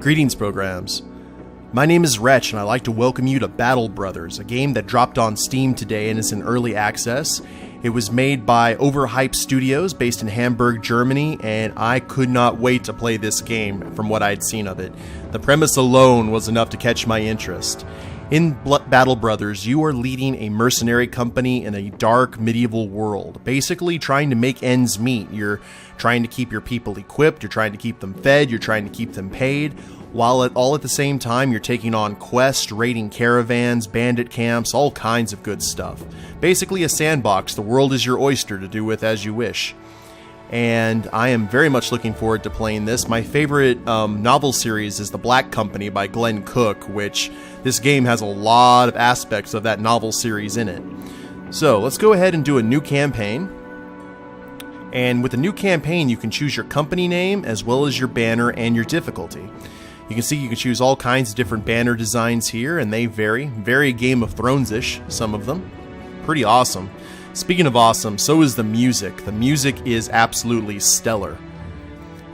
Greetings, programs. My name is Wretch, and I'd like to welcome you to Battle Brothers, a game that dropped on Steam today and is in early access. It was made by Overhyped Studios, based in Hamburg, Germany, and I could not wait to play this game from what I'd seen of it. The premise alone was enough to catch my interest. In Battle Brothers, you are leading a mercenary company in a dark medieval world, basically trying to make ends meet. You're trying to keep your people equipped, you're trying to keep them fed, you're trying to keep them paid, while all at the same time you're taking on quests, raiding caravans, bandit camps, all kinds of good stuff. Basically a sandbox, the world is your oyster to do with as you wish. And I am very much looking forward to playing this. My favorite novel series is The Black Company by Glenn Cook, which this game has a lot of aspects of that novel series in it. So let's go ahead and do a new campaign. And with the new campaign, you can choose your company name as well as your banner and your difficulty. You can see you can choose all kinds of different banner designs here, and they vary. Very Game of Thrones-ish, some of them. Pretty awesome. Speaking of awesome, so is the music. The music is absolutely stellar.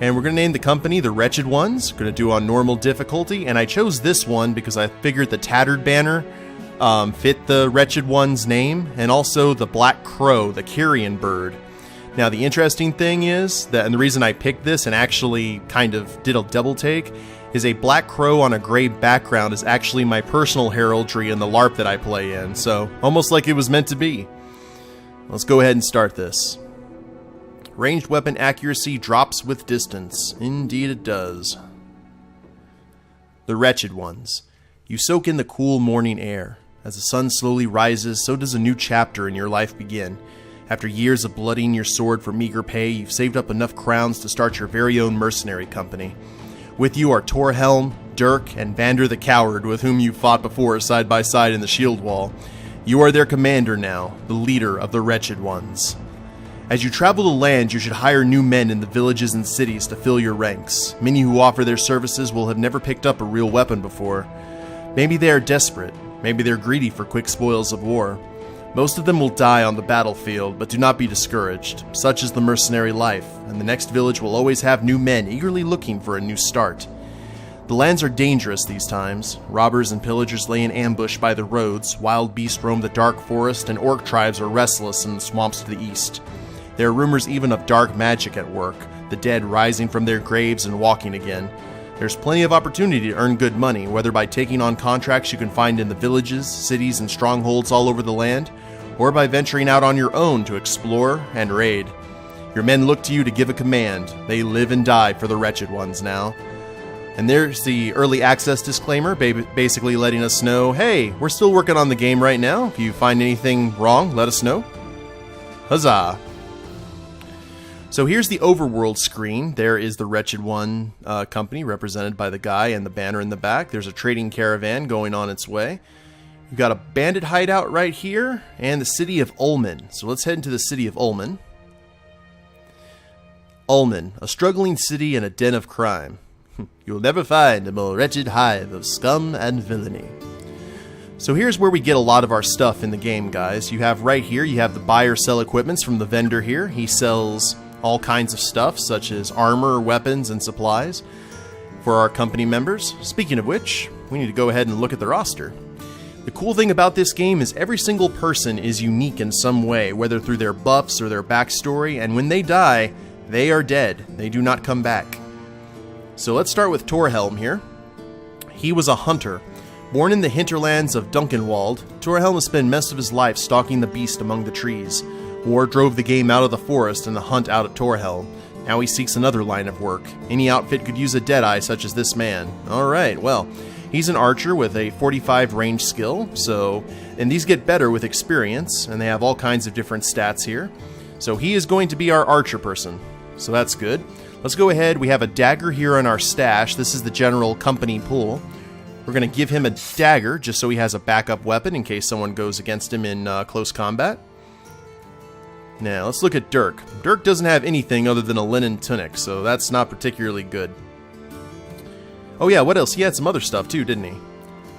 And we're going to name the company the Wretched Ones. We're going to do on normal difficulty, and I chose this one because I figured the tattered banner fit the Wretched One's name, and also the Black Crow, the carrion bird. Now the interesting thing is, that, and the reason I picked this and actually kind of did a double take, is a black crow on a gray background is actually my personal heraldry in the LARP that I play in, so almost like it was meant to be. Let's go ahead and start this. Ranged weapon accuracy drops with distance. Indeed it does. The Wretched Ones. You soak in the cool morning air. As the sun slowly rises, so does a new chapter in your life begin. After years of bloodying your sword for meager pay, you've saved up enough crowns to start your very own mercenary company. With you are Torhelm, Dirk, and Vander the Coward, with whom you fought before side by side in the shield wall. You are their commander now, the leader of the Wretched Ones. As you travel the land, you should hire new men in the villages and cities to fill your ranks. Many who offer their services will have never picked up a real weapon before. Maybe they are desperate, maybe they're greedy for quick spoils of war. Most of them will die on the battlefield, but do not be discouraged. Such is the mercenary life, and the next village will always have new men eagerly looking for a new start. The lands are dangerous these times. Robbers and pillagers lay in ambush by the roads, wild beasts roam the dark forest, and orc tribes are restless in the swamps to the east. There are rumors even of dark magic at work, the dead rising from their graves and walking again. There's plenty of opportunity to earn good money, whether by taking on contracts you can find in the villages, cities, and strongholds all over the land, or by venturing out on your own to explore and raid. Your men look to you to give a command. They live and die for the Wretched Ones now. And there's the early access disclaimer, basically letting us know, hey, we're still working on the game right now. If you find anything wrong, let us know. Huzzah! So here's the overworld screen. There is the Wretched One company, represented by the guy and the banner in the back. There's a trading caravan going on its way. We've got a bandit hideout right here, and the city of Ullman. So let's head into the city of Ullman. Ullman, a struggling city and a den of crime. You'll never find a more wretched hive of scum and villainy. So here's where we get a lot of our stuff in the game, guys. You have right here, you have the buy or sell equipments from the vendor here. He sells all kinds of stuff, such as armor, weapons, and supplies for our company members. Speaking of which, we need to go ahead and look at the roster. The cool thing about this game is every single person is unique in some way, whether through their buffs or their backstory, and when they die, they are dead. They do not come back. So let's start with Torhelm here. He was a hunter. Born in the hinterlands of Dunkenwald, Torhelm has spent most of his life stalking the beast among the trees. War drove the game out of the forest and the hunt out at Torhelm. Now he seeks another line of work. Any outfit could use a deadeye such as this man. Alright, well, he's an archer with a 45 range skill, and these get better with experience, and they have all kinds of different stats here. So he is going to be our archer person, so that's good. Let's go ahead, we have a dagger here in our stash. This is the general company pool. We're going to give him a dagger, just so he has a backup weapon in case someone goes against him in close combat. Now, let's look at Dirk. Dirk doesn't have anything other than a linen tunic, so that's not particularly good. Oh yeah, what else? He had some other stuff too, didn't he?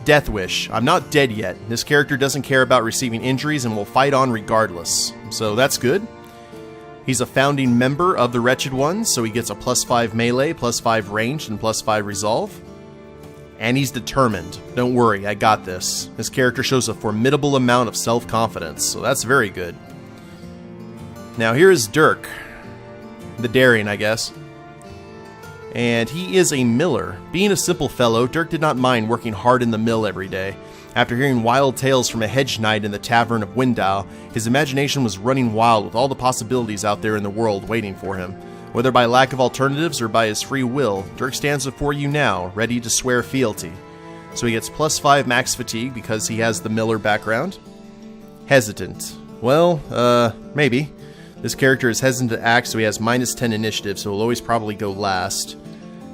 Death Wish. I'm not dead yet. This character doesn't care about receiving injuries and will fight on regardless. So that's good. He's a founding member of the Wretched Ones, so he gets a +5 melee, +5 ranged, and +5 resolve. And he's determined. Don't worry, I got this. His character shows a formidable amount of self-confidence, so that's very good. Now here is Dirk. The Darien, I guess. And he is a miller. Being a simple fellow, Dirk did not mind working hard in the mill every day. After hearing wild tales from a hedge knight in the tavern of Window, his imagination was running wild with all the possibilities out there in the world waiting for him. Whether by lack of alternatives or by his free will, Dirk stands before you now, ready to swear fealty. So he gets +5 max fatigue because he has the miller background. Hesitant. Well, maybe. This character is hesitant to act, so he has -10 initiative, so he'll always probably go last.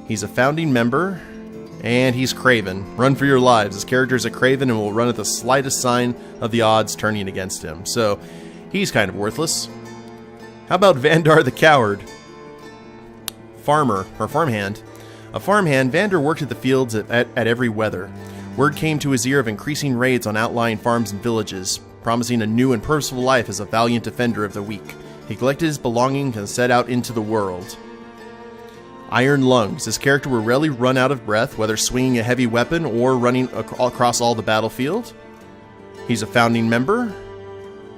He's a founding member, and he's craven. Run for your lives. This character is a craven and will run at the slightest sign of the odds turning against him. So, he's kind of worthless. How about Vandar the Coward? Farmer, or farmhand. A farmhand, Vander worked at the fields at every weather. Word came to his ear of increasing raids on outlying farms and villages, promising a new and purposeful life as a valiant defender of the weak. He collected his belongings and set out into the world. Iron Lungs. This character will rarely run out of breath, whether swinging a heavy weapon or running across all the battlefield. He's a founding member.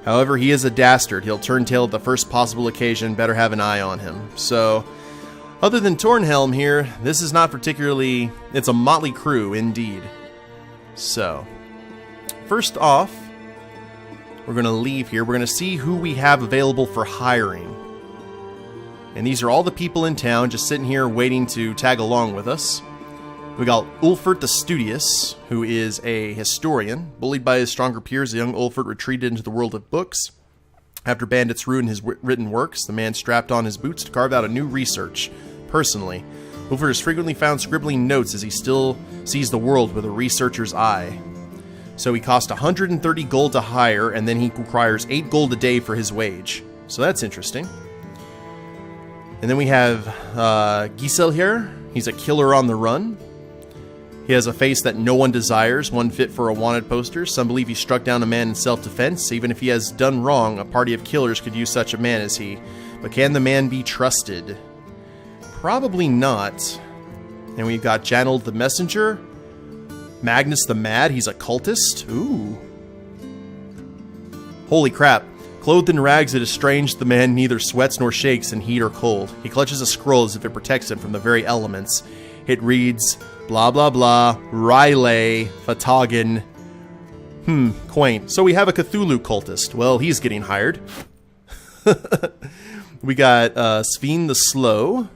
However, he is a dastard. He'll turn tail at the first possible occasion. Better have an eye on him. So, other than Tornhelm here, this is not particularly... It's a motley crew, indeed. So, first off, we're going to leave here. We're going to see who we have available for hiring. And these are all the people in town just sitting here waiting to tag along with us. We got Ulfert the Studious, who is a historian. Bullied by his stronger peers, the young Ulfert retreated into the world of books. After bandits ruined his written works, the man strapped on his boots to carve out a new research. Personally, Ulfert is frequently found scribbling notes as he still sees the world with a researcher's eye. So he cost 130 gold to hire, and then he requires 8 gold a day for his wage. So that's interesting. And then we have Gisel here. He's a killer on the run. He has a face that no one desires, one fit for a wanted poster. Some believe he struck down a man in self-defense. Even if he has done wrong, a party of killers could use such a man as he. But can the man be trusted? Probably not. And we've got Janold the Messenger. Magnus the Mad, he's a cultist. Ooh. Holy crap. Clothed in rags, it is strange the man neither sweats nor shakes in heat or cold. He clutches a scroll as if it protects him from the very elements. It reads, blah blah blah, Riley, Fatagan. Quaint. So we have a Cthulhu cultist. Well, he's getting hired. We got Sveen the Slow.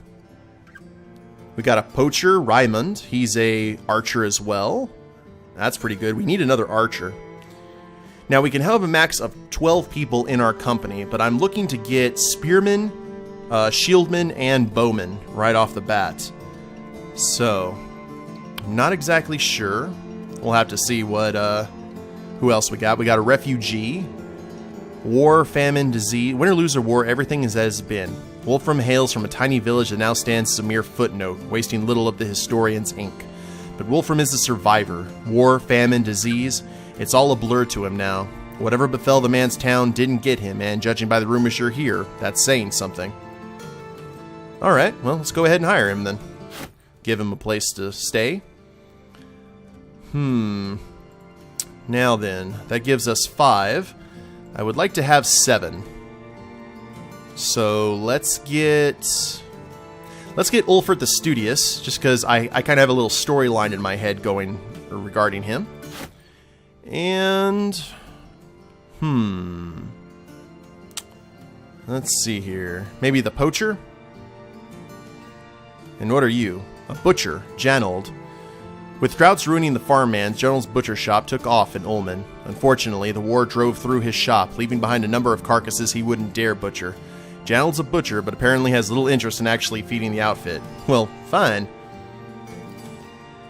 We got a poacher, Raimund. He's a archer as well. That's pretty good. We need another archer. Now, we can have a max of 12 people in our company, but I'm looking to get spearmen, shieldmen, and bowmen right off the bat. So, I'm not exactly sure. We'll have to see what, who else we got. We got a refugee, war, famine, disease, win or lose or war, everything is as been. Wolfram hails from a tiny village that now stands as a mere footnote, wasting little of the historian's ink. But Wolfram is a survivor. War, famine, disease, it's all a blur to him now. Whatever befell the man's town didn't get him, and judging by the rumors you're here, that's saying something. Alright, well, let's go ahead and hire him then. Give him a place to stay. Now then, that gives us 5. I would like to have 7. So let's get Ulfert the Studious, just because I kind of have a little storyline in my head going regarding him. And let's see here. Maybe the poacher? And what are you? A butcher, Janold. With droughts ruining the farmlands, Janold's butcher shop took off in Ulmen. Unfortunately, the war drove through his shop, leaving behind a number of carcasses he wouldn't dare butcher. Janold's a butcher, but apparently has little interest in actually feeding the outfit. Well, fine.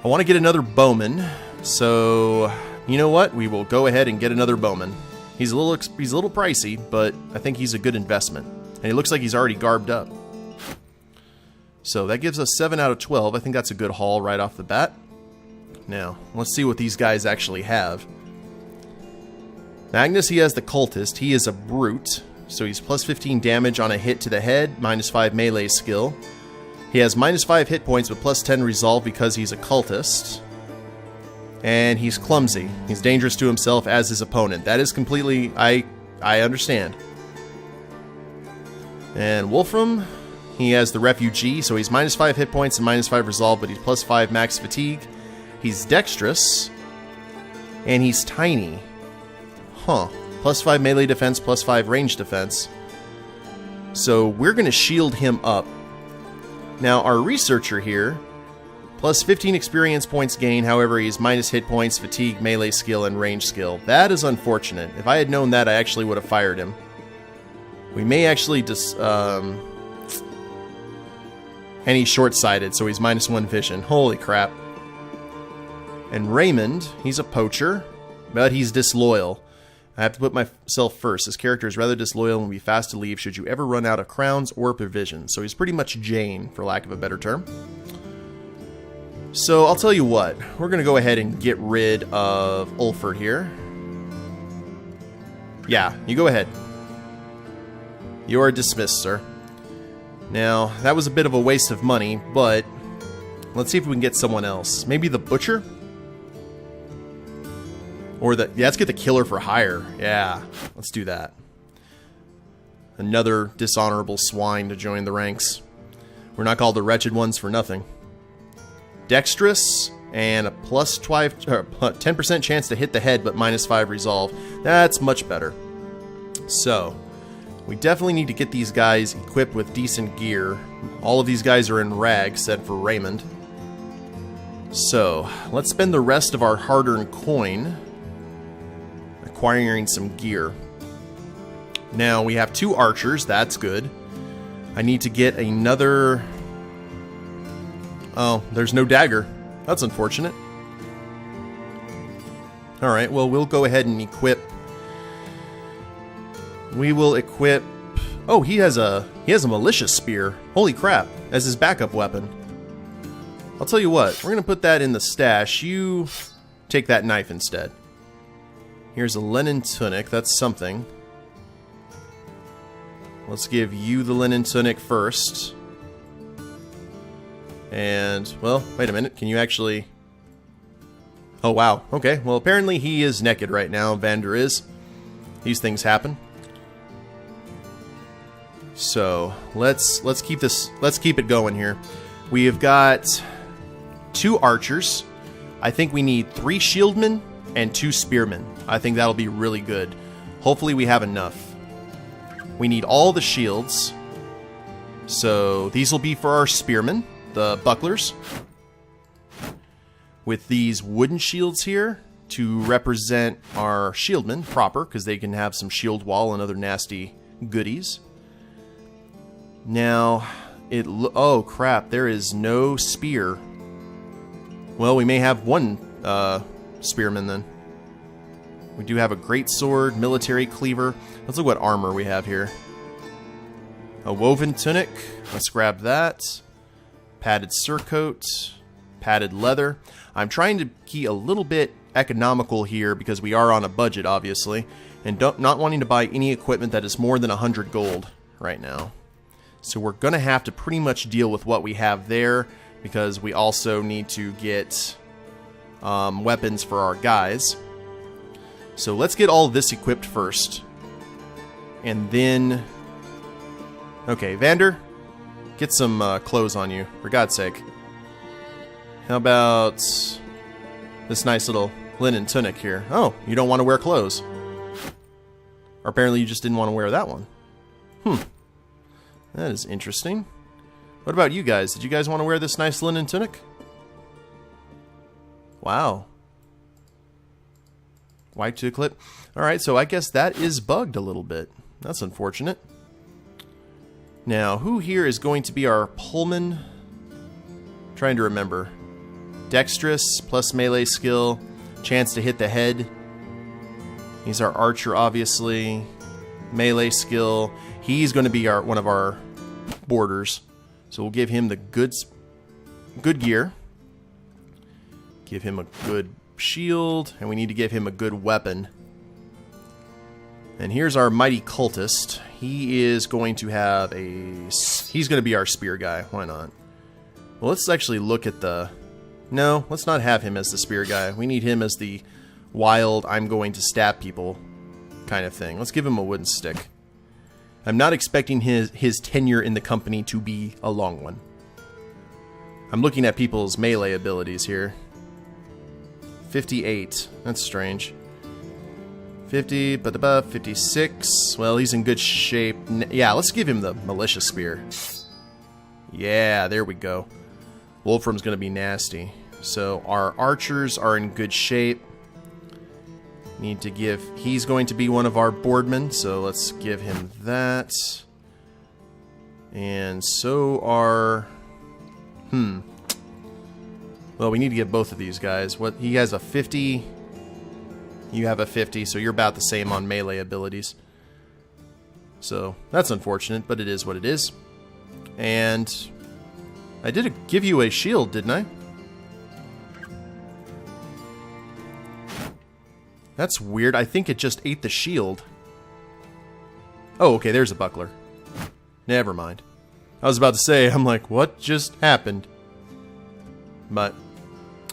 I want to get another bowman, so you know what? We will go ahead and get another bowman. He's a little pricey, but I think he's a good investment. And he looks like he's already garbed up. So that gives us 7 out of 12. I think that's a good haul right off the bat. Now, let's see what these guys actually have. Magnus, he has the cultist. He is a brute, so he's plus 15 damage on a hit to the head, minus 5 melee skill. He has minus 5 hit points, but plus 10 resolve because he's a cultist. And he's clumsy. He's dangerous to himself as his opponent. That is completely... I understand. And Wolfram, he has the refugee, so he's -5 hit points and -5 resolve, but he's +5 max fatigue. He's dexterous. And he's tiny. Huh. +5 melee defense, +5 range defense. So we're going to shield him up. Now, our researcher here, +15 experience points gain, however, he's minus hit points, fatigue, melee skill, and range skill. That is unfortunate. If I had known that, I actually would have fired him. We may actually and he's short-sighted, so he's -1 vision. Holy crap. And Raymond, he's a poacher, but he's disloyal. I have to put myself first. This character is rather disloyal and will be fast to leave should you ever run out of crowns or provisions. So he's pretty much Jane, for lack of a better term. So I'll tell you what, we're going to go ahead and get rid of Ulford here. Yeah, you go ahead. You are dismissed, sir. Now, that was a bit of a waste of money, but let's see if we can get someone else. Maybe the Butcher? Or the... Yeah, let's get the Killer for hire. Yeah, let's do that. Another dishonorable swine to join the ranks. We're not called the Wretched Ones for nothing. Dexterous, and a +10% chance to hit the head, but -5 resolve. That's much better. So, we definitely need to get these guys equipped with decent gear. All of these guys are in rags, except for Raymond. So, let's spend the rest of our hard-earned coin acquiring some gear. Now, we have 2 archers, that's good. I need to get another... Oh, there's no dagger. That's unfortunate. Alright, well, we'll go ahead and equip... We will equip... Oh, he has a malicious spear. Holy crap, as his backup weapon. I'll tell you what, we're going to put that in the stash. You take that knife instead. Here's a linen tunic, that's something. Let's give you the linen tunic first. And, well, wait a minute, can you actually... Oh, wow, okay, well, apparently he is naked right now, Vander is. These things happen. So, let's keep it going here. We have got 2 archers. I think we need 3 shieldmen and 2 spearmen. I think that'll be really good. Hopefully we have enough. We need all the shields. So, these will be for our spearmen. The bucklers, with these wooden shields here to represent our shieldmen proper, because they can have some shield wall and other nasty goodies. Now, oh crap, there is no spear. Well, we may have 1 spearman then. We do have a great sword, military cleaver. Let's look what armor we have here. A woven tunic. Let's grab that. Padded surcoat, padded leather. I'm trying to be a little bit economical here because we are on a budget, obviously, and not wanting to buy any equipment that is more than 100 gold right now. So we're going to have to pretty much deal with what we have there because we also need to get weapons for our guys. So let's get all of this equipped first. And then... Okay, Vander... Get some clothes on you, for God's sake. How about this nice little linen tunic here? Oh, you don't want to wear clothes. Or apparently you just didn't want to wear that one. That is interesting. What about you guys? Did you guys want to wear this nice linen tunic? Wow. White to clip. Alright, so I guess that is bugged a little bit. That's unfortunate. Now, who here is going to be our Pullman? Trying to remember. Dexterous, plus melee skill, chance to hit the head. He's our archer, obviously. Melee skill. He's going to be one of our boarders. So we'll give him the good gear. Give him a good shield. And we need to give him a good weapon. And here's our mighty cultist. He is going to have he's going to be our spear guy. Why not? Well, let's actually look at the No, let's not have him as the spear guy. We need him as the wild, I'm going to stab people kind of thing. Let's give him a wooden stick. I'm not expecting his tenure in the company to be a long one. I'm looking at people's melee abilities here. 58. That's strange. 50, but above 56. Well, he's in good shape. Yeah, let's give him the militia spear. Yeah, there we go. Wolfram's going to be nasty. So our archers are in good shape. Need to give... He's going to be one of our boardmen, so let's give him that. And so are... Well, we need to get both of these guys. What? He has a 50. You have a 50, so you're about the same on melee abilities. So that's unfortunate, but it is what it is. And I did give you a shield, didn't I? That's weird. I think it just ate the shield. Oh, okay, there's a buckler. Never mind. I was about to say, I'm like, what just happened? But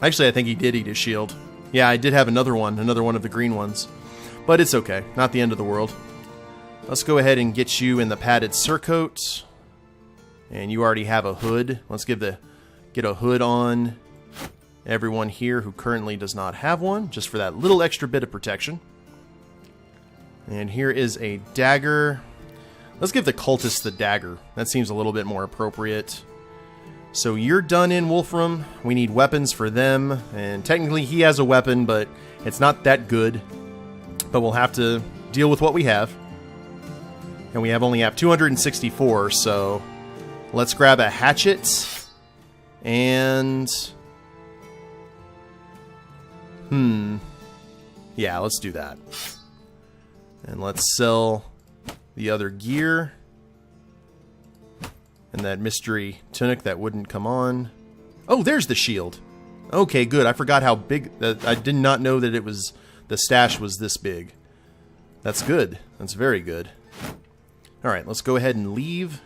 actually, I think he did eat his shield. Yeah, I did have another one of the green ones. But it's okay, not the end of the world. Let's go ahead and get you in the padded surcoat. And you already have a hood. Let's get a hood on everyone here who currently does not have one, just for that little extra bit of protection. And here is a dagger. Let's give the cultists the dagger. That seems a little bit more appropriate. So you're done in, Wolfram. We need weapons for them. And technically he has a weapon, but it's not that good. But we'll have to deal with what we have. And we only have 264, so let's grab a hatchet. And... yeah, let's do that. And let's sell the other gear. And that mystery tunic that wouldn't come on. Oh, there's the shield. Okay, good. I forgot how big... I did not know that it was... the stash was this big. That's good. That's very good. Alright, let's go ahead and leave.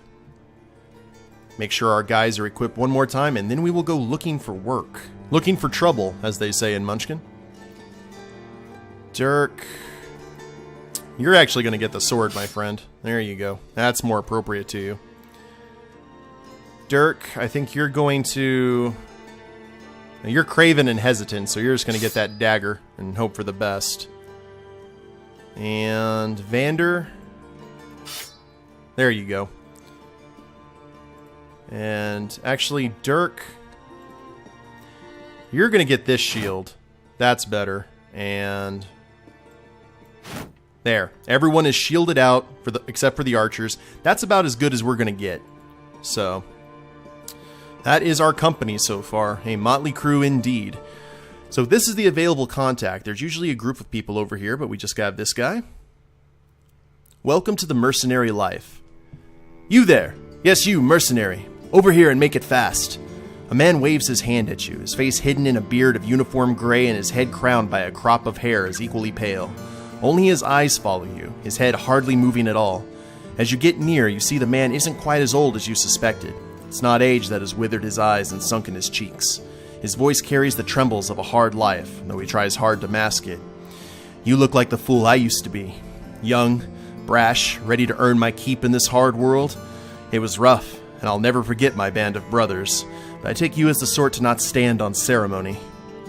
Make sure our guys are equipped one more time, and then we will go looking for work. Looking for trouble, as they say in Munchkin. Dirk. You're actually going to get the sword, my friend. There you go. That's more appropriate to you. Dirk, I think you're going to... You're craven and hesitant, so you're just going to get that dagger and hope for the best. And Vander... There you go. And actually, Dirk... You're going to get this shield. That's better. And... There. Everyone is shielded out, except for the archers. That's about as good as we're going to get. So... that is our company so far. A motley crew indeed. So this is the available contact. There's usually a group of people over here, but we just got this guy. Welcome to the mercenary life. You there. Yes, you, mercenary. Over here and make it fast. A man waves his hand at you, his face hidden in a beard of uniform gray and his head crowned by a crop of hair as equally pale. Only his eyes follow you, his head hardly moving at all. As you get near, you see the man isn't quite as old as you suspected. It's not age that has withered his eyes and sunken his cheeks. His voice carries the trembles of a hard life, though he tries hard to mask it. You look like the fool I used to be. Young, brash, ready to earn my keep in this hard world. It was rough, and I'll never forget my band of brothers, but I take you as the sort to not stand on ceremony.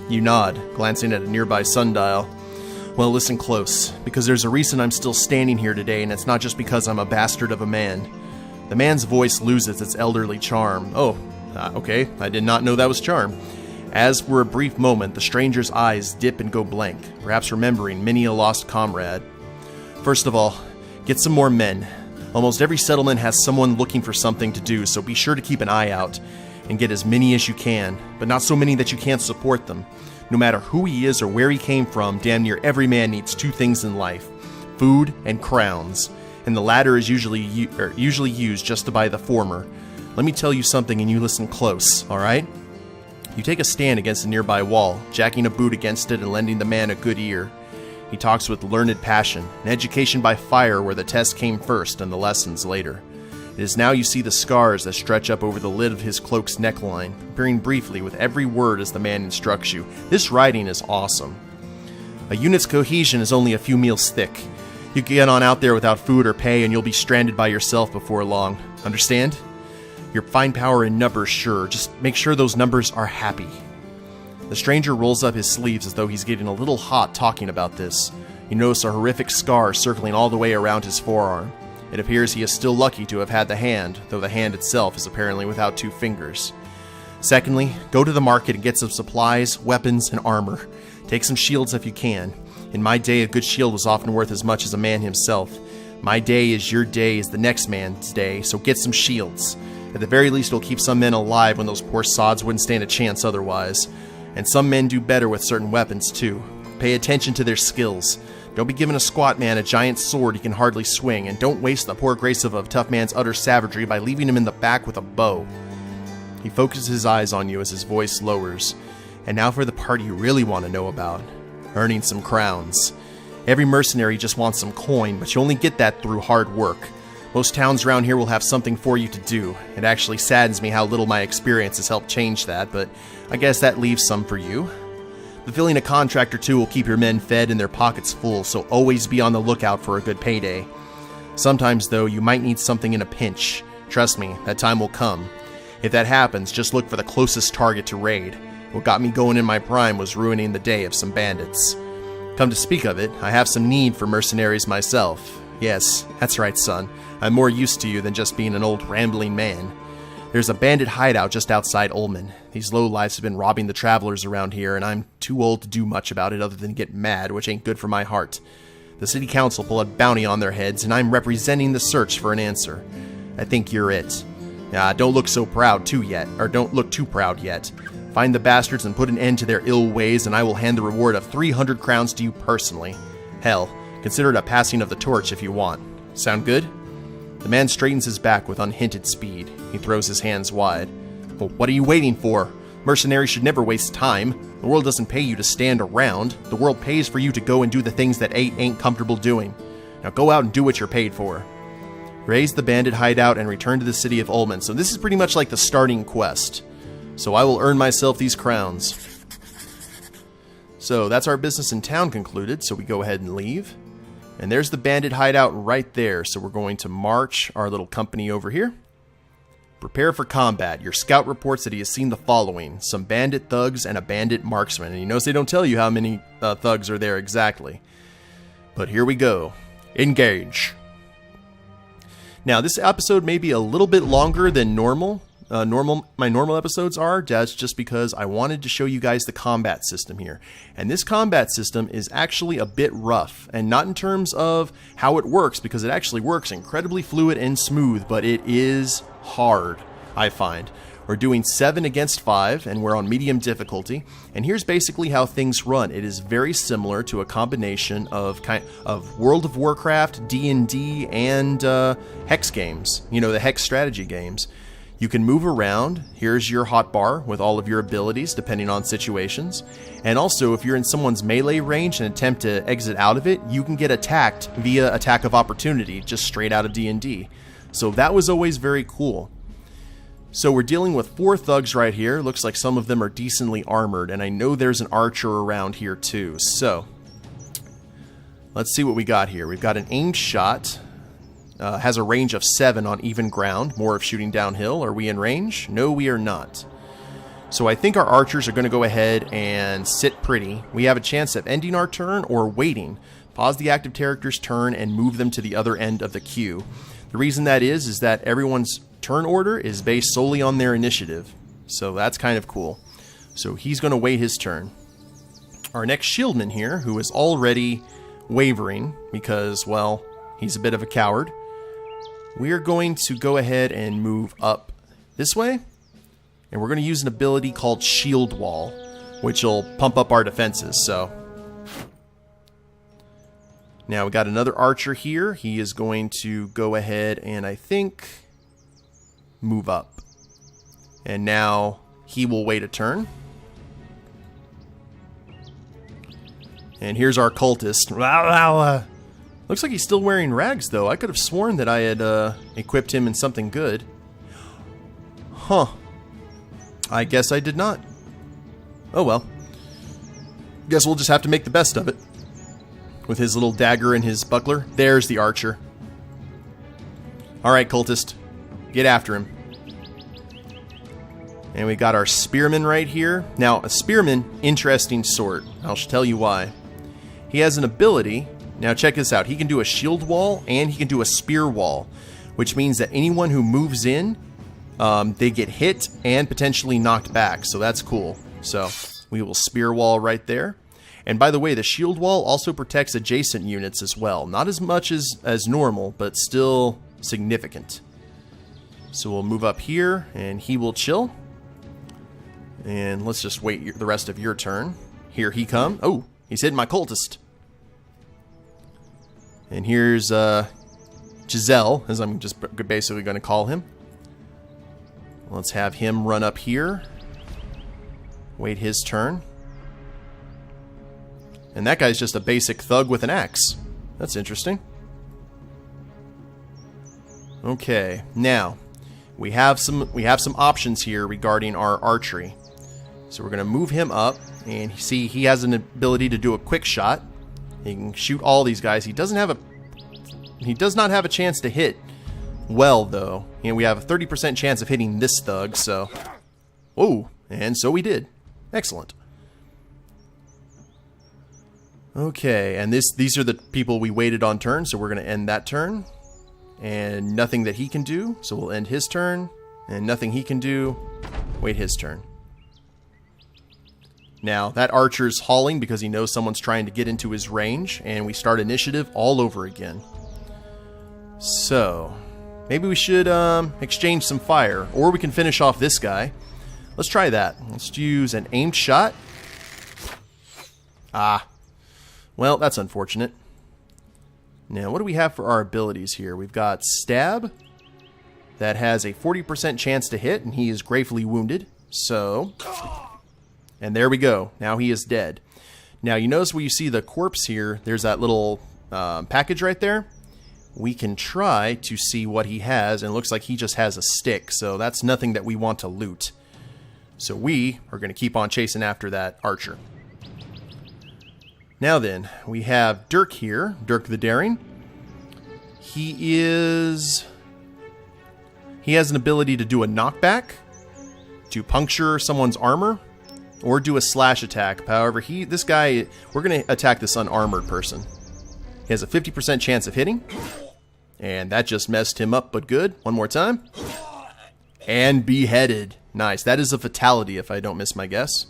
You nod, glancing at a nearby sundial. Well, listen close, because there's a reason I'm still standing here today, and it's not just because I'm a bastard of a man. The man's voice loses its elderly charm. Oh, okay, I did not know that was charm. As for a brief moment, the stranger's eyes dip and go blank, perhaps remembering many a lost comrade. First of all, get some more men. Almost every settlement has someone looking for something to do, so be sure to keep an eye out and get as many as you can, but not so many that you can't support them. No matter who he is or where he came from, damn near every man needs two things in life: food and crowns. And the latter is usually used just to buy the former. Let me tell you something and you listen close, alright? You take a stand against a nearby wall, jacking a boot against it and lending the man a good ear. He talks with learned passion, an education by fire where the test came first and the lessons later. It is now you see the scars that stretch up over the lid of his cloak's neckline, appearing briefly with every word as the man instructs you. This writing is awesome. A unit's cohesion is only a few meals thick. You can get on out there without food or pay and you'll be stranded by yourself before long. Understand? Your find power in numbers, sure. Just make sure those numbers are happy. The stranger rolls up his sleeves as though he's getting a little hot talking about this. You notice a horrific scar circling all the way around his forearm. It appears he is still lucky to have had the hand, though the hand itself is apparently without 2 fingers. Secondly, go to the market and get some supplies, weapons, and armor. Take some shields if you can. In my day, a good shield was often worth as much as a man himself. My day is your day is the next man's day, so get some shields. At the very least, it'll keep some men alive when those poor sods wouldn't stand a chance otherwise. And some men do better with certain weapons, too. Pay attention to their skills. Don't be giving a squat man a giant sword he can hardly swing, and don't waste the poor grace of a tough man's utter savagery by leaving him in the back with a bow. He focuses his eyes on you as his voice lowers. And now for the part you really want to know about. Earning some crowns. Every mercenary just wants some coin, but you only get that through hard work. Most towns around here will have something for you to do. It actually saddens me how little my experience has helped change that, but I guess that leaves some for you. Fulfilling a contract or two will keep your men fed and their pockets full, so always be on the lookout for a good payday. Sometimes, though, you might need something in a pinch. Trust me, that time will come. If that happens, just look for the closest target to raid. What got me going in my prime was ruining the day of some bandits. Come to speak of it, I have some need for mercenaries myself. Yes, that's right, son. I'm more used to you than just being an old rambling man. There's a bandit hideout just outside Ullman. These lowlifes have been robbing the travelers around here, and I'm too old to do much about it other than get mad, which ain't good for my heart. The city council pull a bounty on their heads, and I'm representing the search for an answer. I think you're it. Don't look too proud yet. Find the bastards and put an end to their ill ways, and I will hand the reward of 300 crowns to you personally. Hell, consider it a passing of the torch if you want. Sound good? The man straightens his back with unhinted speed. He throws his hands wide. Well, what are you waiting for? Mercenaries should never waste time. The world doesn't pay you to stand around. The world pays for you to go and do the things that ain't comfortable doing. Now go out and do what you're paid for. Raise the bandit hideout and return to the city of Ullman. So this is pretty much like the starting quest. So I will earn myself these crowns. So that's our business in town concluded, so we go ahead and leave. And there's the bandit hideout right there, so we're going to march our little company over here. Prepare for combat. Your scout reports that he has seen the following. Some bandit thugs and a bandit marksman. And you notice they don't tell you how many thugs are there exactly. But here we go. Engage. Now, this episode may be a little bit longer than normal. My normal episodes are. That's just because I wanted to show you guys the combat system here. And this combat system is actually a bit rough. And not in terms of how it works, because it actually works incredibly fluid and smooth, but it is hard, I find. We're doing 7 against 5, and we're on medium difficulty. And here's basically how things run. It is very similar to a combination of World of Warcraft, D&D, and Hex games. You know, the Hex strategy games. You can move around. Here's your hotbar with all of your abilities depending on situations. And also, if you're in someone's melee range and attempt to exit out of it, you can get attacked via attack of opportunity, just straight out of D&D. So that was always very cool. So we're dealing with 4 thugs right here. Looks like some of them are decently armored, and I know there's an archer around here too. So let's see what we got here. We've got an aimed shot. Has a range of 7 on even ground, more of shooting downhill. Are we in range? No, we are not. So I think our archers are going to go ahead and sit pretty. We have a chance of ending our turn or waiting. Pause the active character's turn and move them to the other end of the queue. The reason that is that everyone's turn order is based solely on their initiative. So that's kind of cool. So he's going to wait his turn. Our next shieldman here, who is already wavering because, well, he's a bit of a coward. We are going to go ahead and move up this way, and we're going to use an ability called Shield Wall, which will pump up our defenses. So now we got another archer here. He is going to go ahead and I think move up, and now he will wait a turn. And here's our cultist. Looks like he's still wearing rags, though. I could have sworn that I had equipped him in something good. Huh. I guess I did not. Oh well. Guess we'll just have to make the best of it. With his little dagger and his buckler. There's the archer. Alright, cultist. Get after him. And we got our spearman right here. Now, a spearman, interesting sort. I'll tell you why. He has an ability. Now check this out. He can do a shield wall and he can do a spear wall. Which means that anyone who moves in, they get hit and potentially knocked back. So that's cool. So we will spear wall right there. And by the way, the shield wall also protects adjacent units as well. Not as much as normal, but still significant. So we'll move up here and he will chill. And let's just wait the rest of your turn. Here he comes. Oh, he's hitting my cultist. And here's Giselle, as I'm just basically going to call him. Let's have him run up here. Wait his turn. And that guy's just a basic thug with an axe. That's interesting. Okay, now we have some options here regarding our archery. So we're going to move him up, and see he has an ability to do a quick shot. He can shoot all these guys. He does not have a chance to hit well, though. And we have a 30% chance of hitting this thug, so... Oh, and so we did. Excellent. Okay, and these are the people we waited on turn, so we're going to end that turn. And nothing that he can do, so we'll end his turn. And nothing he can do, wait his turn. Now, that archer's hauling because he knows someone's trying to get into his range, and we start initiative all over again. So, maybe we should exchange some fire, or we can finish off this guy. Let's try that. Let's use an aimed shot. Ah. Well, that's unfortunate. Now, what do we have for our abilities here? We've got Stab. That has a 40% chance to hit, and he is gravely wounded. So... And there we go. Now he is dead. Now you notice where you see the corpse here, there's that little package right there. We can try to see what he has, and it looks like he just has a stick, so that's nothing that we want to loot. So we are going to keep on chasing after that archer. Now then, we have Dirk here, Dirk the Daring. He has an ability to do a knockback, to puncture someone's armor, or do a slash attack. However, this guy, we're going to attack this unarmored person. He has a 50% chance of hitting. And that just messed him up, but good. One more time. And beheaded. Nice. That is a fatality if I don't miss my guess.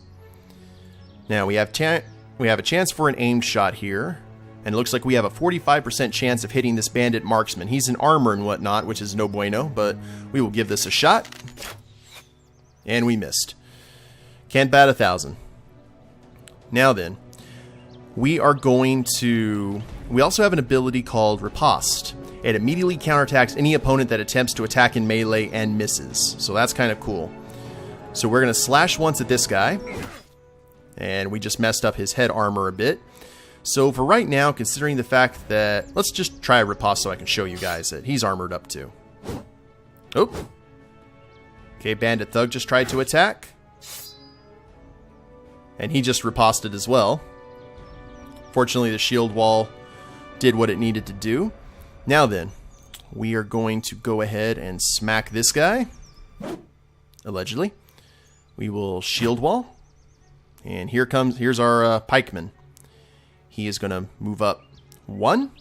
Now, we have a chance for an aimed shot here. And it looks like we have a 45% chance of hitting this bandit marksman. He's in armor and whatnot, which is no bueno, but we will give this a shot. And we missed. Can't bat 1,000. Now then, we are going to... We also have an ability called Riposte. It immediately counterattacks any opponent that attempts to attack in melee and misses. So that's kind of cool. So we're going to slash once at this guy. And we just messed up his head armor a bit. So for right now, considering the fact that... Let's just try a Riposte so I can show you guys that he's armored up too. Oh. Okay, Bandit Thug just tried to attack. And he just riposted as well. Fortunately, the shield wall did what it needed to do. Now then, we are going to go ahead and smack this guy. Allegedly. We will shield wall. And here's our pikeman. He is going to move up 1.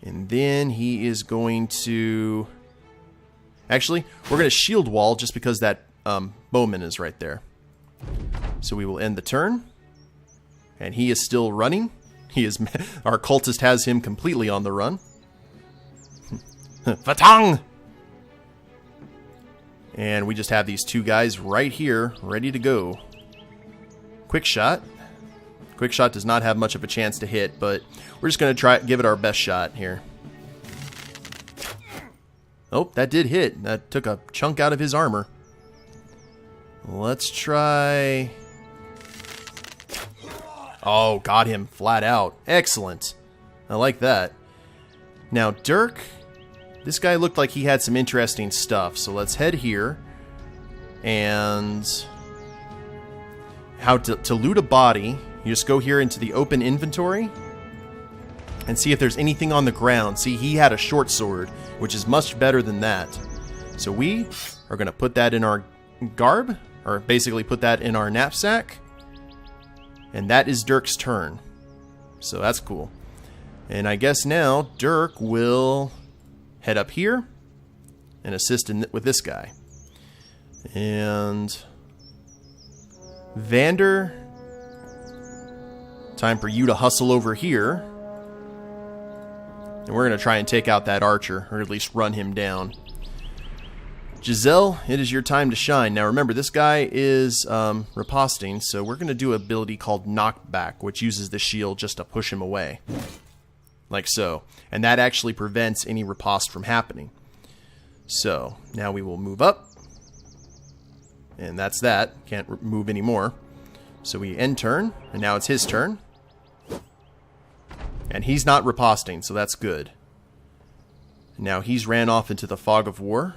And then he is going to... Actually, we're going to shield wall just because that bowman is right there. So we will end the turn. And he is still running. Our cultist has him completely on the run. Fatang! And we just have these two guys right here, ready to go. Quick shot. Quick shot does not have much of a chance to hit, but we're just going to give it our best shot here. Oh, that did hit. That took a chunk out of his armor. Let's try... Oh, got him flat out. Excellent. I like that. Now, Dirk, this guy looked like he had some interesting stuff. So let's head here. And how to loot a body, you just go here into the open inventory and see if there's anything on the ground. See, he had a short sword, which is much better than that. So we are going to put that in our garb, or basically put that in our knapsack. And that is Dirk's turn. So that's cool. And I guess now Dirk will head up here and assist with this guy. And Vander, time for you to hustle over here. And we're going to try and take out that archer, or at least run him down. Giselle, it is your time to shine. Now remember, this guy is riposting, so we're going to do an ability called Knockback, which uses the shield just to push him away. Like so. And that actually prevents any riposte from happening. So, now we will move up. And that's that. Can't move anymore. So we end turn, and now it's his turn. And he's not riposting, so that's good. Now he's ran off into the fog of war.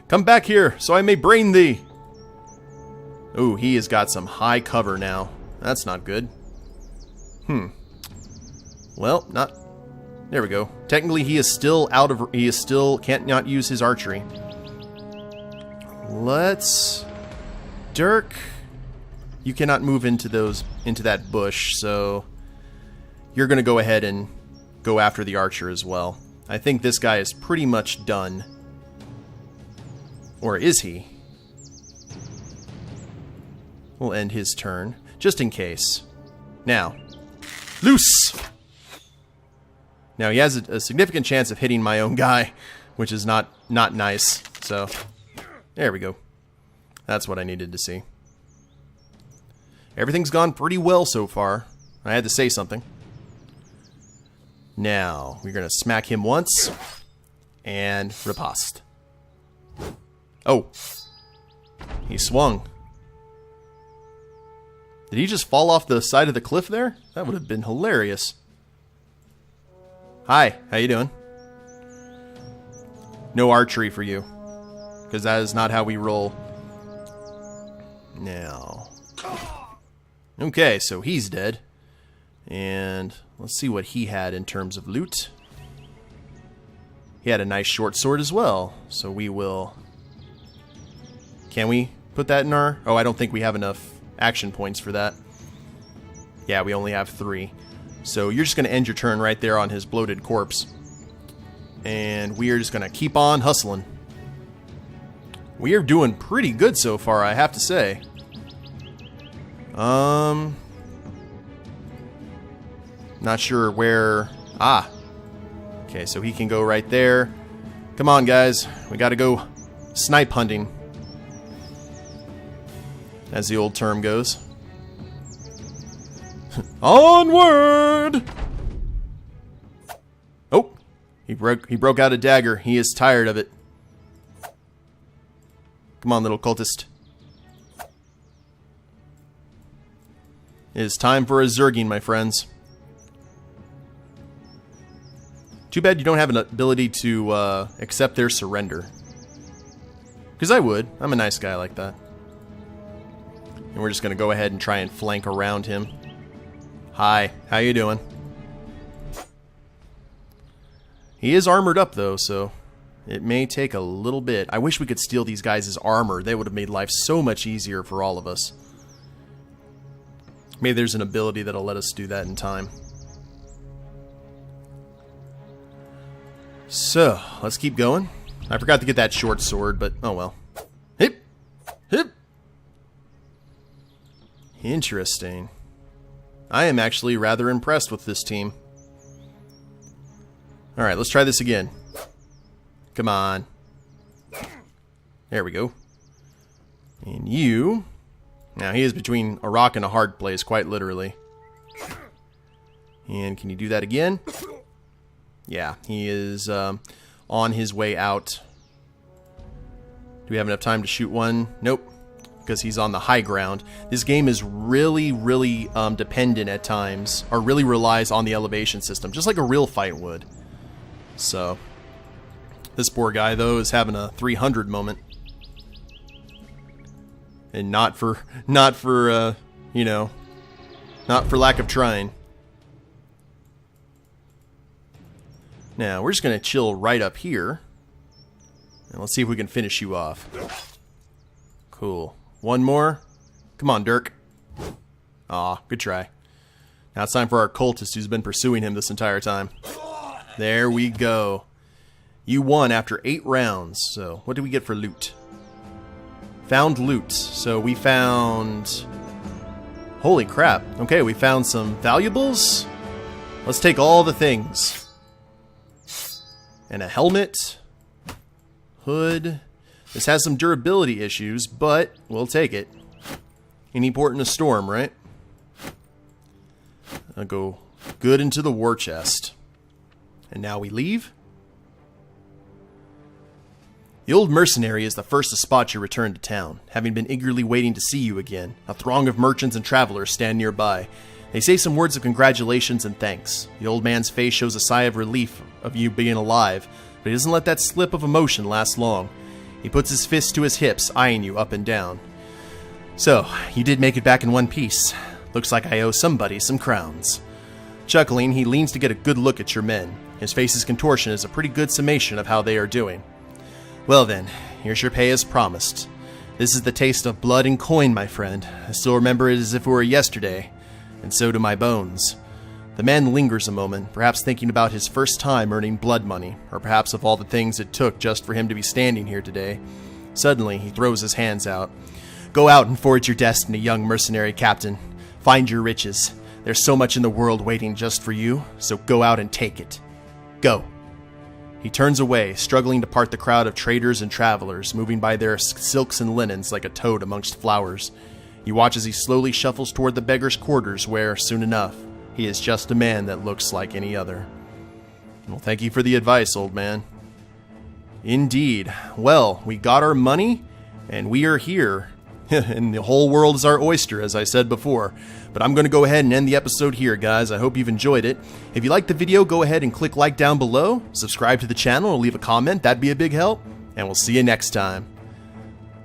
Come back here, so I may brain thee! Ooh, he has got some high cover now. That's not good. Well, not... There we go. Technically, he is still out of... He is still... Can't not use his archery. Let's... Dirk... You cannot move into that bush, so... You're going to go ahead and go after the archer as well. I think this guy is pretty much done. Or is he? We'll end his turn, just in case. Now, loose! Now, he has a significant chance of hitting my own guy, which is not nice. So, there we go. That's what I needed to see. Everything's gone pretty well so far. I had to say something. Now, we're going to smack him once. And riposte. Oh. He swung. Did he just fall off the side of the cliff there? That would have been hilarious. Hi, how you doing? No archery for you. Because that is not how we roll. Now. Okay, so he's dead. And let's see what he had in terms of loot. He had a nice short sword as well. So we will... Can we put that in our... Oh, I don't think we have enough action points for that. Yeah, we only have 3. So you're just going to end your turn right there on his bloated corpse. And we are just going to keep on hustling. We are doing pretty good so far, I have to say. Not sure where... Ah. Okay, so he can go right there. Come on, guys. We got to go snipe hunting. As the old term goes. Onward! Oh, he broke out a dagger. He is tired of it. Come on, little cultist. It is time for a zerging, my friends. Too bad you don't have an ability to accept their surrender. Because I would. I'm a nice guy like that. And we're just going to go ahead and try and flank around him. Hi, how you doing? He is armored up though, so it may take a little bit. I wish we could steal these guys' armor. They would have made life so much easier for all of us. Maybe there's an ability that'll let us do that in time. So, let's keep going. I forgot to get that short sword, but oh well. Hip! Hip! Interesting. I am actually rather impressed with this team. Alright, let's try this again. Come on. There we go. And you... Now, he is between a rock and a hard place, quite literally. And can you do that again? Yeah, he is on his way out. Do we have enough time to shoot one? Nope. because he's on the high ground. This game is really, really dependent at times, or really relies on the elevation system, just like a real fight would. So, this poor guy, though, is having a 300 moment. And not for you know, not for lack of trying. Now, we're just going to chill right up here. And let's see if we can finish you off. Cool. One more. Come on, Dirk. Aw, good try. Now it's time for our cultist who's been pursuing him this entire time. There we go. You won after 8 rounds. So, what did we get for loot? Found loot. So, we found... Holy crap. Okay, we found some valuables. Let's take all the things. And a helmet. Hood. This has some durability issues, but we'll take it. Any port in a storm, right? I'll go good into the war chest. And now we leave. The old mercenary is the first to spot your return to town, having been eagerly waiting to see you again. A throng of merchants and travelers stand nearby. They say some words of congratulations and thanks. The old man's face shows a sigh of relief of you being alive, but he doesn't let that slip of emotion last long. He puts his fists to his hips, eyeing you up and down. So, you did make it back in one piece. Looks like I owe somebody some crowns. Chuckling, he leans to get a good look at your men. His face's contortion is a pretty good summation of how they are doing. Well then, here's your pay as promised. This is the taste of blood and coin, my friend. I still remember it as if it were yesterday, and so do my bones. The man lingers a moment, perhaps thinking about his first time earning blood money, or perhaps of all the things it took just for him to be standing here today. Suddenly, he throws his hands out. Go out and forge your destiny, young mercenary captain. Find your riches. There's so much in the world waiting just for you, so go out and take it. Go. He turns away, struggling to part the crowd of traders and travelers, moving by their silks and linens like a toad amongst flowers. You watch as he slowly shuffles toward the beggar's quarters where, soon enough, he is just a man that looks like any other. Well, thank you for the advice, old man. Indeed. Well, we got our money, and we are here. And the whole world is our oyster, as I said before. But I'm going to go ahead and end the episode here, guys. I hope you've enjoyed it. If you liked the video, go ahead and click like down below. Subscribe to the channel or leave a comment. That'd be a big help. And we'll see you next time.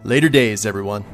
Later days, everyone.